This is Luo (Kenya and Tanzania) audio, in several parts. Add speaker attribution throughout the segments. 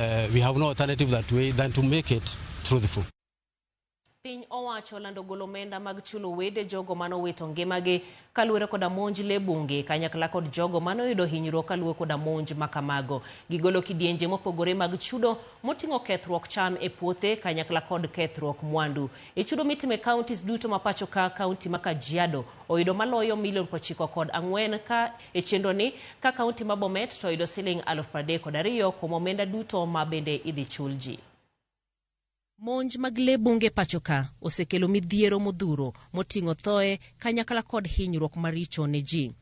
Speaker 1: We have no alternative that way than to make it truthful.
Speaker 2: Piny owacho olando golo omenda mag chulo wede jogo mano owito ngimagi kaluore koda monj le bunge kanyakla kod jogo mano yudo hinyruok kaluore koda monj makamago. Gigolo kidienje mopogore mag chudo moting'o kethruok cham e puothe kanyakla kod kethruok mwandu. E chudo mitime counties duto mapacho ka kaunti ma Kajiado oyudo maloyo $994 ka e chenro ni, ka kaunti ma Bomet to oyudo $32,000 kuom omenda duto ma bende idhi chulji. Monj mag le bunge pachoka osekelo midhiero modhuro moting'o thoe kanyakla kod hinyruok maricho ne ji.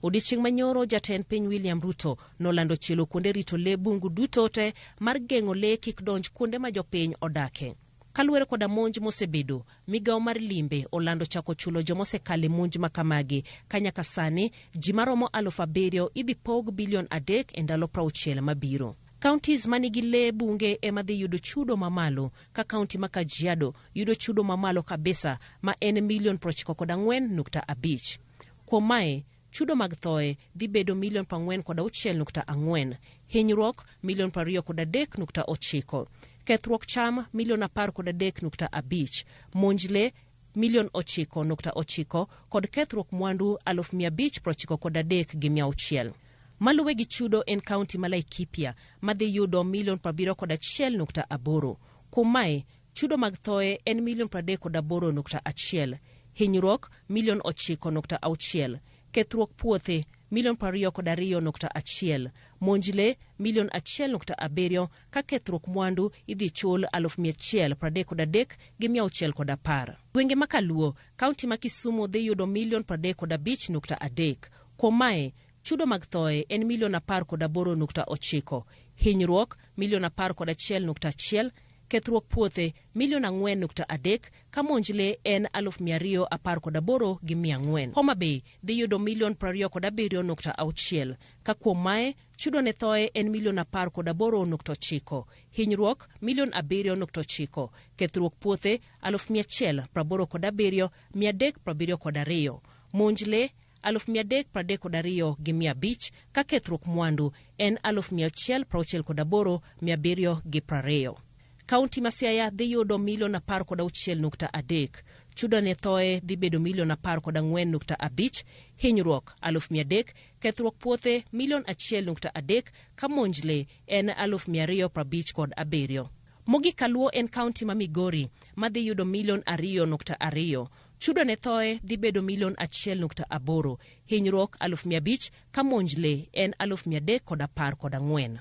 Speaker 2: Odiochieng' manyoro jatend piny William Ruto nolando chielo kuonde rito le bungu duto te mar geng'o le kik donj kuonde ma jopiny odake. Kaluore koda monj mosebedo, migawo mar limbe olando chako chulo jomosekale monj makamagi kanyaka sani ji maromo 7,000 idhi pog bilion 3 e ndalo 60 mabiro. Counties manigi le bunge ema dhi yudo chudo mamalo, ka kaunti ma Kajiado yudo chudo mamalo kabisa ma en $94.5. Kuom mae, chudo mag thoe dhi bedo $46.4, hinyruok $23.9, kethruok cham $13.5, monj le $9.9 kod kethruok mwandu $593,600. Maluwe gi chudo en kaunti ma Laikipia madhi yudo $71.8. Kuom mae, chudo mag thoe en $38.1, hinyruok $9.6, kethruok puothe $22.1, monj le $1.7, ka kethruok mwandu idhi chul $133,610. Gwenge ma Kaluo, kaunti ma Kisumu dhi yudo $35.3. Kuom mae, chudo mag thoe en $18.9, hinyruok $11.1, kethruok puothe $4.3, ka monj le en $218,400. Homa Bay dhi yudo $27.6, ka kuom mae chudo ne thoe en $18.9, hinyruok $7.9, kethruok puothe $187,372, monj le $332,500, ka kethruok mwandu en $168,720. Kaunti ma Siaya dhi yudo $16.3, chudo ne thoe dhi bedo $14.5, hinyruok $300,000, kethruok puothe $1.3, ka monj le en $257,000. Mogik Kaluo en kaunti ma Migori madhi yudo $2.2, chudo ne thoe dhi bedo $1.8, hinyruok $500,000, ka monj le en $314.